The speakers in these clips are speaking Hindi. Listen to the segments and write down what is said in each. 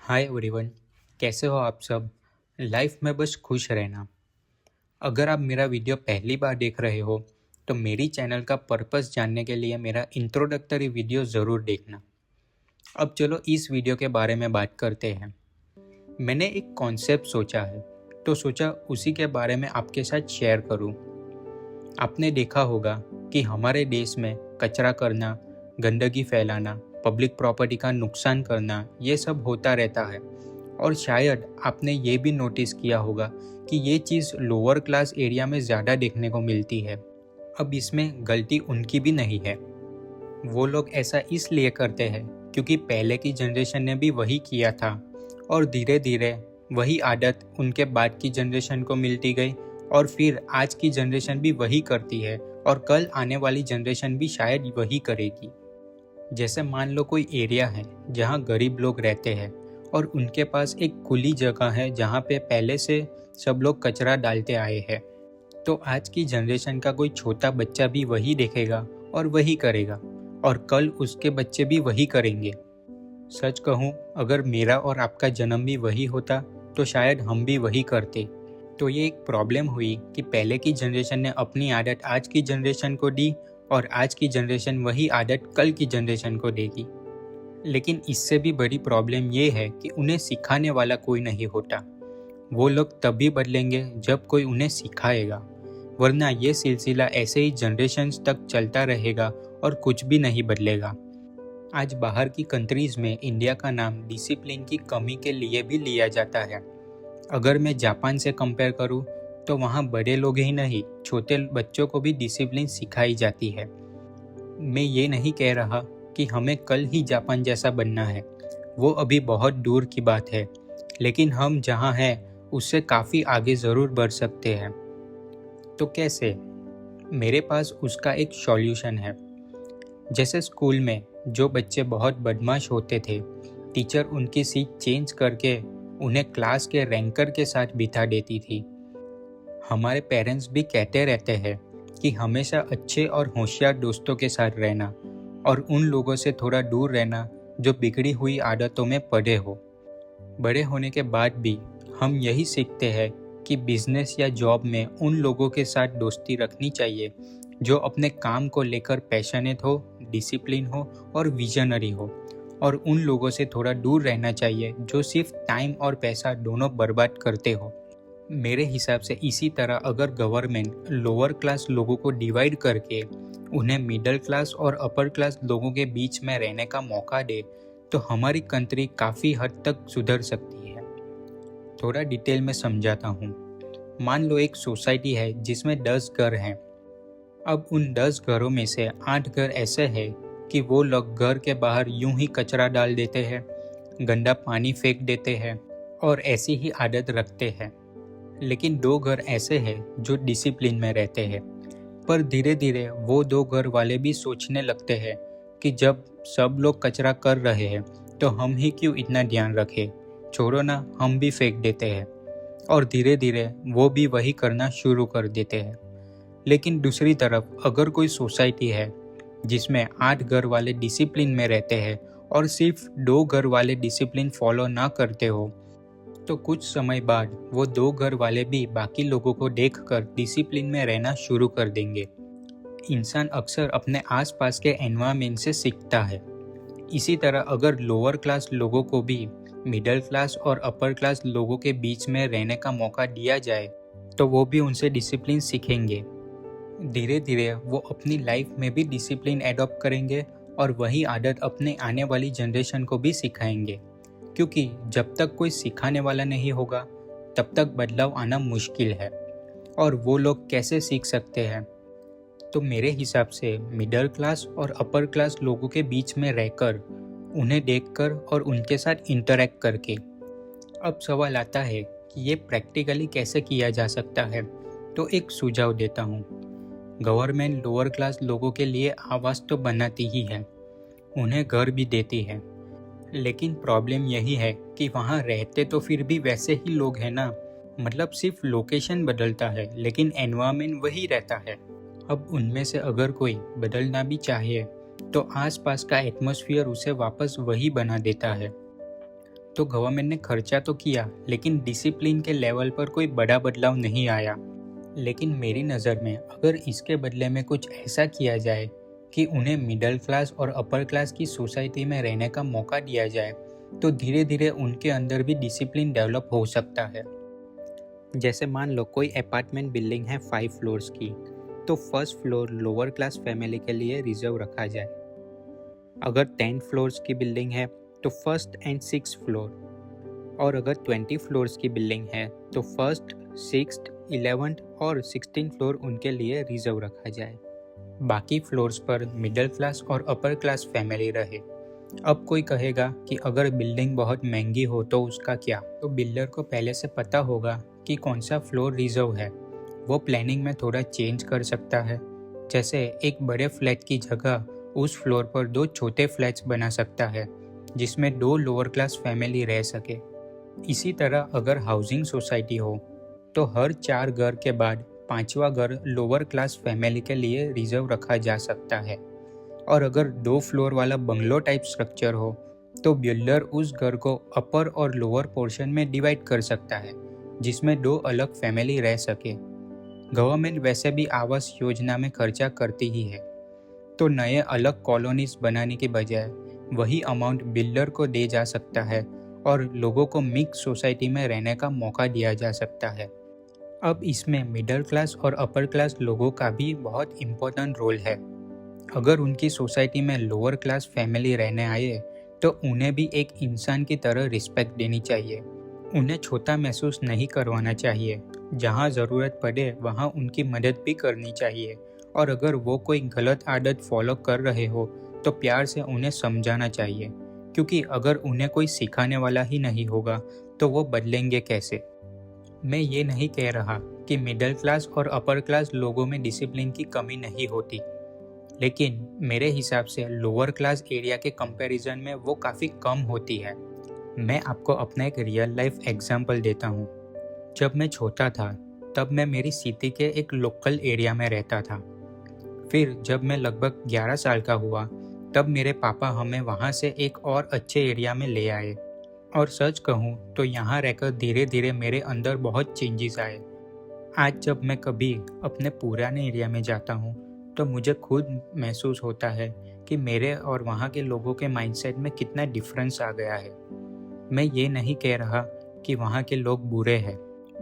Hi everyone. कैसे हो आप सब। लाइफ में बस खुश रहना। अगर आप मेरा वीडियो पहली बार देख रहे हो तो मेरी चैनल का पर्पस जानने के लिए मेरा इंट्रोडक्टरी वीडियो ज़रूर देखना। अब चलो इस वीडियो के बारे में बात करते हैं। मैंने एक कॉन्सेप्ट सोचा है तो सोचा उसी के बारे में आपके साथ शेयर करूं। आपने देखा होगा कि हमारे देश में कचरा करना, गंदगी फैलाना, पब्लिक प्रॉपर्टी का नुकसान करना, ये सब होता रहता है। और शायद आपने ये भी नोटिस किया होगा कि ये चीज़ लोअर क्लास एरिया में ज़्यादा देखने को मिलती है। अब इसमें गलती उनकी भी नहीं है। वो लोग ऐसा इसलिए करते हैं क्योंकि पहले की जनरेशन ने भी वही किया था और धीरे धीरे वही आदत उनके बाद की जनरेशन को मिलती गई और फिर आज की जनरेशन भी वही करती है और कल आने वाली जनरेशन भी शायद वही करेगी। जैसे मान लो कोई एरिया है जहाँ गरीब लोग रहते हैं और उनके पास एक खुली जगह है जहाँ पे पहले से सब लोग कचरा डालते आए हैं। तो आज की जनरेशन का कोई छोटा बच्चा भी वही देखेगा और वही करेगा और कल उसके बच्चे भी वही करेंगे। सच कहूँ, अगर मेरा और आपका जन्म भी वही होता तो शायद हम भी वही करते। तो ये एक प्रॉब्लम हुई कि पहले की जनरेशन ने अपनी आदत आज की जनरेशन को दी और आज की जनरेशन वही आदत कल की जनरेशन को देगी। लेकिन इससे भी बड़ी प्रॉब्लम ये है कि उन्हें सिखाने वाला कोई नहीं होता। वो लोग तभी बदलेंगे जब कोई उन्हें सिखाएगा, वरना ये सिलसिला ऐसे ही जनरेशन्स तक चलता रहेगा और कुछ भी नहीं बदलेगा। आज बाहर की कंट्रीज़ में इंडिया का नाम डिसिप्लिन की कमी के लिए भी लिया जाता है। अगर मैं जापान से कंपेयर करूँ तो वहाँ बड़े लोग ही नहीं, छोटे बच्चों को भी डिसिप्लिन सिखाई जाती है। मैं ये नहीं कह रहा कि हमें कल ही जापान जैसा बनना है, वो अभी बहुत दूर की बात है, लेकिन हम जहाँ हैं उससे काफ़ी आगे ज़रूर बढ़ सकते हैं। तो कैसे? मेरे पास उसका एक सॉल्यूशन है। जैसे स्कूल में जो बच्चे बहुत बदमाश होते थे, टीचर उनकी सीट चेंज करके उन्हें क्लास के रैंकर के साथ बिठा देती थी। हमारे पेरेंट्स भी कहते रहते हैं कि हमेशा अच्छे और होशियार दोस्तों के साथ रहना और उन लोगों से थोड़ा दूर रहना जो बिगड़ी हुई आदतों में पड़े हो। बड़े होने के बाद भी हम यही सीखते हैं कि बिजनेस या जॉब में उन लोगों के साथ दोस्ती रखनी चाहिए जो अपने काम को लेकर पैशनेट हो, डिसिप्लिन हो और विजनरी हो, और उन लोगों से थोड़ा दूर रहना चाहिए जो सिर्फ टाइम और पैसा दोनों बर्बाद करते हो। मेरे हिसाब से इसी तरह अगर गवर्नमेंट लोअर क्लास लोगों को डिवाइड करके उन्हें मिडिल क्लास और अपर क्लास लोगों के बीच में रहने का मौका दे तो हमारी कंट्री काफ़ी हद तक सुधर सकती है। थोड़ा डिटेल में समझाता हूँ। मान लो एक सोसाइटी है जिसमें 10 घर हैं। अब उन 10 घरों में से 8 घर ऐसे हैं कि वो लोग घर के बाहर यूं ही कचरा डाल देते हैं, गंदा पानी फेंक देते हैं और ऐसी ही आदत रखते हैं। लेकिन 2 घर ऐसे हैं जो डिसिप्लिन में रहते हैं। पर धीरे धीरे वो 2 घर वाले भी सोचने लगते हैं कि जब सब लोग कचरा कर रहे हैं तो हम ही क्यों इतना ध्यान रखें, छोड़ो ना, हम भी फेंक देते हैं। और धीरे धीरे वो भी वही करना शुरू कर देते हैं। लेकिन दूसरी तरफ अगर कोई सोसाइटी है जिसमें 8 घर वाले डिसिप्लिन में रहते हैं और सिर्फ 2 घर वाले डिसिप्लिन फॉलो ना करते हो, तो कुछ समय बाद वो 2 घर वाले भी बाकी लोगों को देखकर डिसिप्लिन में रहना शुरू कर देंगे। इंसान अक्सर अपने आसपास के एनवायरनमेंट से सीखता है। इसी तरह अगर लोअर क्लास लोगों को भी मिडिल क्लास और अपर क्लास लोगों के बीच में रहने का मौका दिया जाए तो वो भी उनसे डिसिप्लिन सीखेंगे। धीरे धीरे वो अपनी लाइफ में भी डिसिप्लिन एडॉप्ट करेंगे और वही आदत अपने आने वाली जनरेशन को भी सिखाएंगे। क्योंकि जब तक कोई सिखाने वाला नहीं होगा तब तक बदलाव आना मुश्किल है। और वो लोग कैसे सीख सकते हैं? तो मेरे हिसाब से मिडिल क्लास और अपर क्लास लोगों के बीच में रहकर, उन्हें देखकर और उनके साथ इंटरैक्ट करके। अब सवाल आता है कि ये प्रैक्टिकली कैसे किया जा सकता है। तो एक सुझाव देता हूँ। गवर्नमेंट लोअर क्लास लोगों के लिए आवास तो बनाती ही है, उन्हें घर भी देती है, लेकिन प्रॉब्लम यही है कि वहाँ रहते तो फिर भी वैसे ही लोग हैं ना। मतलब सिर्फ लोकेशन बदलता है लेकिन एनवायरनमेंट वही रहता है। अब उनमें से अगर कोई बदलना भी चाहे तो आसपास का एटमॉस्फेयर उसे वापस वही बना देता है। तो गवर्नमेंट ने खर्चा तो किया, लेकिन डिसिप्लिन के लेवल पर कोई बड़ा बदलाव नहीं आया। लेकिन मेरी नज़र में अगर इसके बदले में कुछ ऐसा किया जाए कि उन्हें मिडिल क्लास और अपर क्लास की सोसाइटी में रहने का मौका दिया जाए, तो धीरे धीरे उनके अंदर भी डिसिप्लिन डेवलप हो सकता है। जैसे मान लो कोई अपार्टमेंट बिल्डिंग है 5 फ्लोर्स की, तो first floor lower class family के लिए रिजर्व रखा जाए। अगर 10 फ्लोर्स की बिल्डिंग है तो फर्स्ट एंड 6 फ्लोर, और अगर 20 फ्लोर्स की बिल्डिंग है तो फर्स्ट, 6th, 11th और 16 फ्लोर उनके लिए रिजर्व रखा जाए। बाकी फ्लोर्स पर मिडिल क्लास और अपर क्लास फैमिली रहे। अब कोई कहेगा कि अगर बिल्डिंग बहुत महंगी हो तो उसका क्या? तो बिल्डर को पहले से पता होगा कि कौन सा फ्लोर रिजर्व है। वो प्लानिंग में थोड़ा चेंज कर सकता है, जैसे एक बड़े फ्लैट की जगह उस फ्लोर पर 2 छोटे फ्लैट्स बना सकता है जिसमें 2 लोअर क्लास फैमिली रह सके। इसी तरह अगर हाउसिंग सोसाइटी हो तो हर 4 घर के बाद 5वां घर लोअर क्लास फैमिली के लिए रिजर्व रखा जा सकता है। और अगर 2 फ्लोर वाला बंगलो टाइप स्ट्रक्चर हो तो बिल्डर उस घर को अपर और लोअर पोर्शन में डिवाइड कर सकता है जिसमें 2 अलग फैमिली रह सके। गवर्नमेंट वैसे भी आवास योजना में खर्चा करती ही है, तो नए अलग कॉलोनीज बनाने के बजाय वही अमाउंट बिल्डर को दे जा सकता है और लोगों को मिक्स सोसाइटी में रहने का मौका दिया जा सकता है। अब इसमें मिडिल क्लास और अपर क्लास लोगों का भी बहुत इम्पोर्टेंट रोल है। अगर उनकी सोसाइटी में लोअर क्लास फैमिली रहने आए तो उन्हें भी एक इंसान की तरह रिस्पेक्ट देनी चाहिए। उन्हें छोटा महसूस नहीं करवाना चाहिए। जहाँ ज़रूरत पड़े वहाँ उनकी मदद भी करनी चाहिए, और अगर वो कोई गलत आदत फॉलो कर रहे हो तो प्यार से उन्हें समझाना चाहिए, क्योंकि अगर उन्हें कोई सिखाने वाला ही नहीं होगा तो वो बदलेंगे कैसे? मैं ये नहीं कह रहा कि मिडिल क्लास और अपर क्लास लोगों में डिसिप्लिन की कमी नहीं होती, लेकिन मेरे हिसाब से लोअर क्लास एरिया के कंपैरिजन में वो काफ़ी कम होती है। मैं आपको अपना एक रियल लाइफ एग्जाम्पल देता हूँ। जब मैं छोटा था तब मैं मेरी सिटी के एक लोकल एरिया में रहता था। फिर जब मैं लगभग 11 साल का हुआ तब मेरे पापा हमें वहाँ से एक और अच्छे एरिया में ले आए, और सच कहूँ तो यहाँ रहकर धीरे धीरे मेरे अंदर बहुत चेंजेस आए। आज जब मैं कभी अपने पुराने एरिया में जाता हूँ तो मुझे खुद महसूस होता है कि मेरे और वहाँ के लोगों के माइंडसेट में कितना डिफरेंस आ गया है। मैं ये नहीं कह रहा कि वहाँ के लोग बुरे हैं,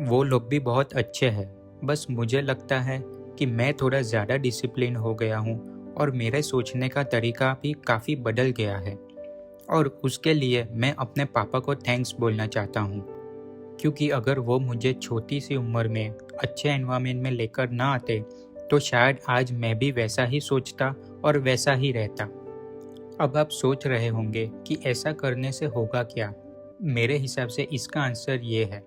वो लोग भी बहुत अच्छे हैं। बस मुझे लगता है कि मैं थोड़ा ज़्यादा डिसिप्लिन हो गया हूँ और मेरे सोचने का तरीका भी काफ़ी बदल गया है, और उसके लिए मैं अपने पापा को थैंक्स बोलना चाहता हूँ, क्योंकि अगर वो मुझे छोटी सी उम्र में अच्छे एनवायरनमेंट में लेकर ना आते तो शायद आज मैं भी वैसा ही सोचता और वैसा ही रहता। अब आप सोच रहे होंगे कि ऐसा करने से होगा क्या? मेरे हिसाब से इसका आंसर ये है,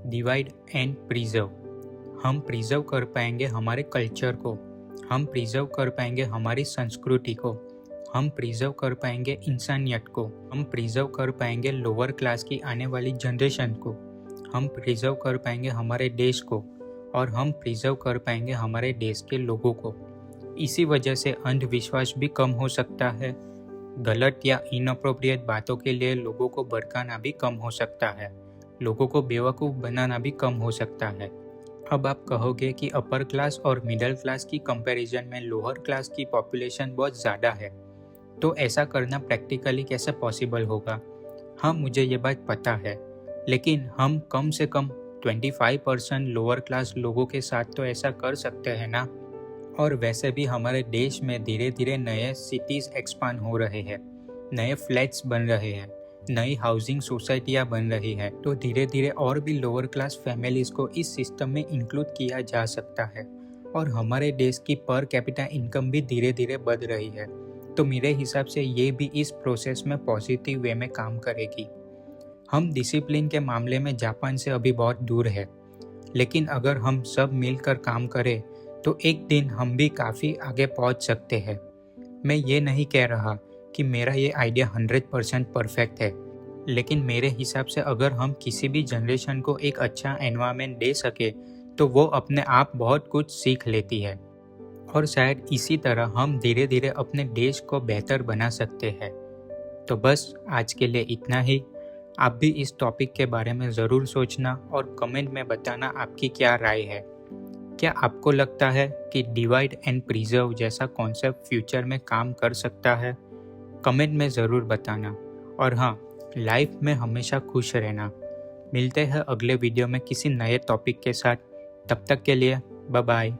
डिवाइड एंड प्रिजर्व। हम प्रिजर्व कर पाएंगे हमारे कल्चर को, हम प्रिजर्व कर पाएंगे हमारी संस्कृति को, हम प्रिजर्व कर पाएंगे इंसानियत को, हम प्रिजर्व कर पाएंगे लोअर क्लास की आने वाली जनरेशन को, हम प्रिजर्व कर पाएंगे हमारे देश को, और हम प्रिजर्व कर पाएंगे हमारे देश के लोगों को। इसी वजह से अंधविश्वास भी कम हो सकता है, गलत या इनअप्रोप्रिएट बातों के लिए लोगों को भड़काना भी कम हो सकता है, लोगों को बेवकूफ़ बनाना भी कम हो सकता है। अब आप कहोगे कि अपर क्लास और मिडिल क्लास की कंपैरिजन में लोअर क्लास की पॉपुलेशन बहुत ज़्यादा है, तो ऐसा करना प्रैक्टिकली कैसे पॉसिबल होगा? हाँ, मुझे ये बात पता है, लेकिन हम कम से कम 25% लोअर क्लास लोगों के साथ तो ऐसा कर सकते हैं ना। और वैसे भी हमारे देश में धीरे धीरे नए सिटीज़ एक्सपांड हो रहे हैं, नए फ्लैट्स बन रहे हैं, नई हाउसिंग सोसाइटियाँ बन रही है, तो धीरे धीरे और भी लोअर क्लास फैमिलीज़ को इस सिस्टम में इंक्लूड किया जा सकता है, और हमारे देश की पर कैपिटा इनकम भी धीरे धीरे बढ़ रही है। तो मेरे हिसाब से ये भी इस प्रोसेस में पॉजिटिव वे में काम करेगी। हम डिसिप्लिन के मामले में जापान से अभी बहुत दूर है, लेकिन अगर हम सब मिलकर काम करें तो एक दिन हम भी काफ़ी आगे पहुंच सकते हैं। मैं ये नहीं कह रहा कि मेरा ये आइडिया 100% परफेक्ट है, लेकिन मेरे हिसाब से अगर हम किसी भी जनरेशन को एक अच्छा एनवायरनमेंट दे सके तो वो अपने आप बहुत कुछ सीख लेती है, और शायद इसी तरह हम धीरे धीरे अपने देश को बेहतर बना सकते हैं। तो बस आज के लिए इतना ही। आप भी इस टॉपिक के बारे में ज़रूर सोचना और कमेंट में बताना आपकी क्या राय है। क्या आपको लगता है कि डिवाइड एंड प्रिजर्व जैसा कॉन्सेप्ट फ्यूचर में काम कर सकता है? कमेंट में ज़रूर बताना। और हाँ, लाइफ में हमेशा खुश रहना। मिलते हैं अगले वीडियो में किसी नए टॉपिक के साथ। तब तक के लिए बाय बाय।